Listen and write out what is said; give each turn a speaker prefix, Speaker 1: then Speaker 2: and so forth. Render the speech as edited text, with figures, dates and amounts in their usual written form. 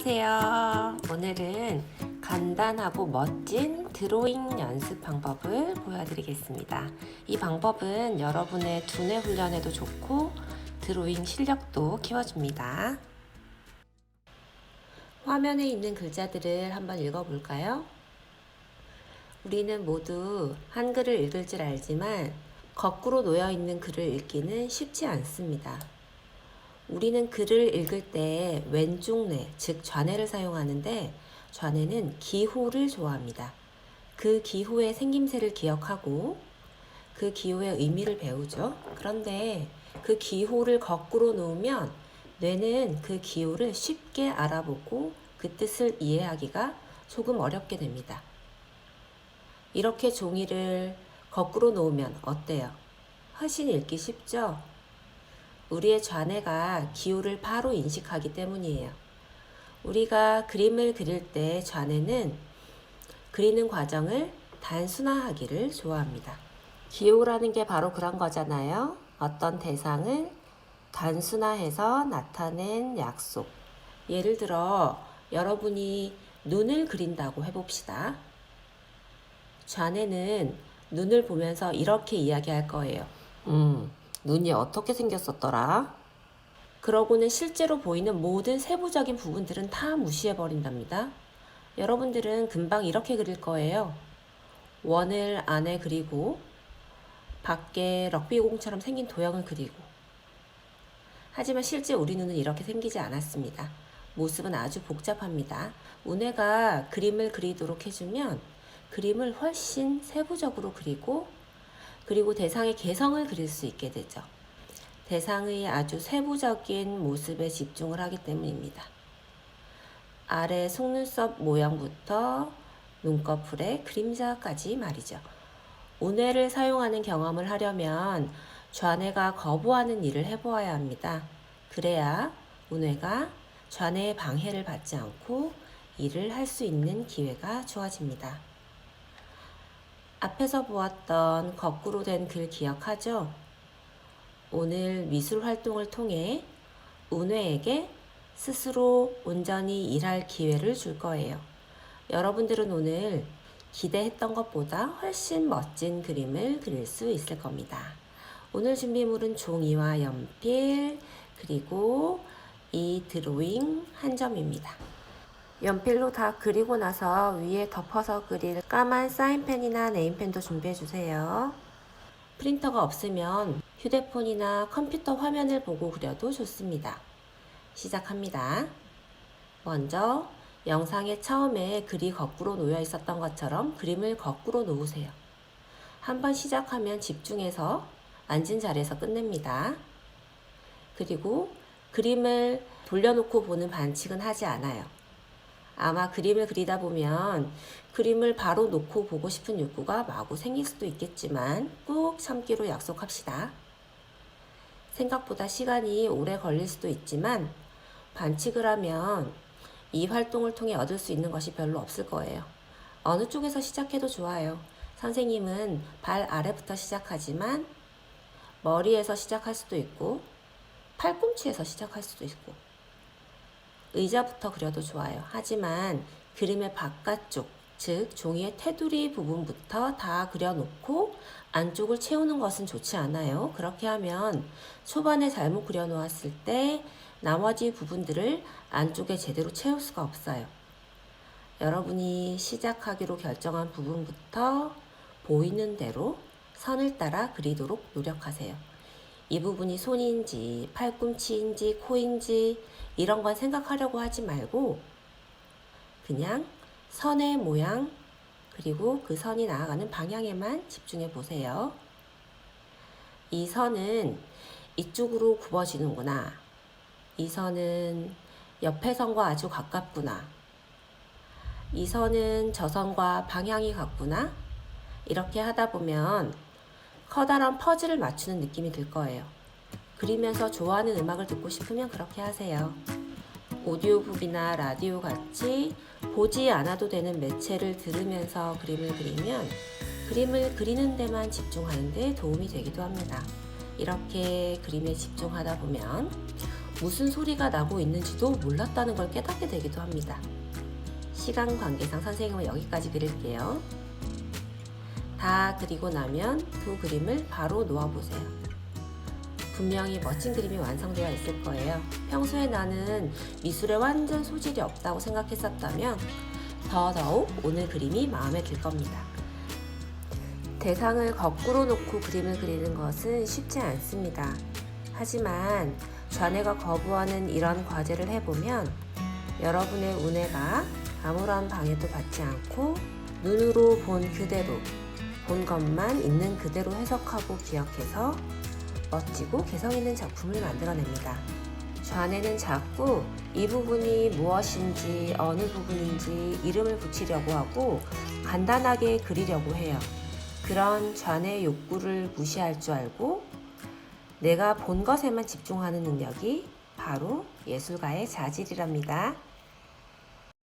Speaker 1: 안녕하세요. 오늘은 간단하고 멋진 드로잉 연습 방법을 보여드리겠습니다. 이 방법은 여러분의 두뇌 훈련에도 좋고 드로잉 실력도 키워줍니다. 화면에 있는 글자들을 한번 읽어볼까요? 우리는 모두 한글을 읽을 줄 알지만 거꾸로 놓여 있는 글을 읽기는 쉽지 않습니다. 우리는 글을 읽을 때 왼쪽 뇌, 즉 좌뇌를 사용하는데 좌뇌는 기호를 좋아합니다. 그 기호의 생김새를 기억하고 그 기호의 의미를 배우죠. 그런데 그 기호를 거꾸로 놓으면 뇌는 그 기호를 쉽게 알아보고 그 뜻을 이해하기가 조금 어렵게 됩니다. 이렇게 종이를 거꾸로 놓으면 어때요? 훨씬 읽기 쉽죠? 우리의 좌뇌가 기호를 바로 인식하기 때문이에요. 우리가 그림을 그릴 때 좌뇌는 그리는 과정을 단순화하기를 좋아합니다. 기호라는 게 바로 그런 거잖아요. 어떤 대상을 단순화해서 나타낸 약속. 예를 들어 여러분이 눈을 그린다고 해봅시다. 좌뇌는 눈을 보면서 이렇게 이야기할 거예요. 눈이 어떻게 생겼었더라? 그러고는 실제로 보이는 모든 세부적인 부분들은 다 무시해버린답니다. 여러분들은 금방 이렇게 그릴 거예요. 원을 안에 그리고 밖에 럭비공처럼 생긴 도형을 그리고. 하지만 실제 우리 눈은 이렇게 생기지 않았습니다. 모습은 아주 복잡합니다. 우뇌가 그림을 그리도록 해주면 그림을 훨씬 세부적으로 그리고 대상의 개성을 그릴 수 있게 되죠. 대상의 아주 세부적인 모습에 집중을 하기 때문입니다. 아래 속눈썹 모양부터 눈꺼풀의 그림자까지 말이죠. 우뇌를 사용하는 경험을 하려면 좌뇌가 거부하는 일을 해보아야 합니다. 그래야 우뇌가 좌뇌의 방해를 받지 않고 일을 할 수 있는 기회가 주어집니다. 앞에서 보았던 거꾸로 된 글 기억하죠? 오늘 미술 활동을 통해 우뇌에게 스스로 온전히 일할 기회를 줄 거예요. 여러분들은 오늘 기대했던 것보다 훨씬 멋진 그림을 그릴 수 있을 겁니다. 오늘 준비물은 종이와 연필 그리고 이 드로잉 한 점입니다. 연필로 다 그리고 나서 위에 덮어서 그릴 까만 사인펜이나 네임펜도 준비해주세요. 프린터가 없으면 휴대폰이나 컴퓨터 화면을 보고 그려도 좋습니다. 시작합니다. 먼저 영상의 처음에 글이 거꾸로 놓여 있었던 것처럼 그림을 거꾸로 놓으세요. 한번 시작하면 집중해서 앉은 자리에서 끝냅니다. 그리고 그림을 돌려놓고 보는 반칙은 하지 않아요. 아마 그림을 그리다 보면 그림을 바로 놓고 보고 싶은 욕구가 마구 생길 수도 있겠지만 꾹 참기로 약속합시다. 생각보다 시간이 오래 걸릴 수도 있지만 반칙을 하면 이 활동을 통해 얻을 수 있는 것이 별로 없을 거예요. 어느 쪽에서 시작해도 좋아요. 선생님은 발 아래부터 시작하지만 머리에서 시작할 수도 있고 팔꿈치에서 시작할 수도 있고 의자부터 그려도 좋아요. 하지만 그림의 바깥쪽, 즉 종이의 테두리 부분부터 다 그려놓고 안쪽을 채우는 것은 좋지 않아요. 그렇게 하면 초반에 잘못 그려놓았을 때 나머지 부분들을 안쪽에 제대로 채울 수가 없어요. 여러분이 시작하기로 결정한 부분부터 보이는 대로 선을 따라 그리도록 노력하세요. 이 부분이 손인지 팔꿈치인지 코인지 이런 건 생각하려고 하지 말고 그냥 선의 모양 그리고 그 선이 나아가는 방향에만 집중해 보세요. 이 선은 이쪽으로 굽어지는구나. 이 선은 옆에 선과 아주 가깝구나. 이 선은 저 선과 방향이 같구나. 이렇게 하다 보면 커다란 퍼즐을 맞추는 느낌이 들 거예요. 그리면서 좋아하는 음악을 듣고 싶으면 그렇게 하세요. 오디오북이나 라디오 같이 보지 않아도 되는 매체를 들으면서 그림을 그리면 그림을 그리는 데만 집중하는 데 도움이 되기도 합니다. 이렇게 그림에 집중하다 보면 무슨 소리가 나고 있는지도 몰랐다는 걸 깨닫게 되기도 합니다. 시간 관계상 선생님은 여기까지 그릴게요. 다 그리고 나면 두 그림을 바로 놓아보세요. 분명히 멋진 그림이 완성되어 있을 거예요. 평소에 나는 미술에 완전 소질이 없다고 생각했었다면 더더욱 오늘 그림이 마음에 들 겁니다. 대상을 거꾸로 놓고 그림을 그리는 것은 쉽지 않습니다. 하지만 좌뇌가 거부하는 이런 과제를 해보면 여러분의 우뇌가 아무런 방해도 받지 않고 눈으로 본 그대로, 본 것만 있는 그대로 해석하고 기억해서 멋지고 개성 있는 작품을 만들어냅니다. 좌뇌는 자꾸 이 부분이 무엇인지 어느 부분인지 이름을 붙이려고 하고 간단하게 그리려고 해요. 그런 좌뇌 욕구를 무시할 줄 알고 내가 본 것에만 집중하는 능력이 바로 예술가의 자질이랍니다.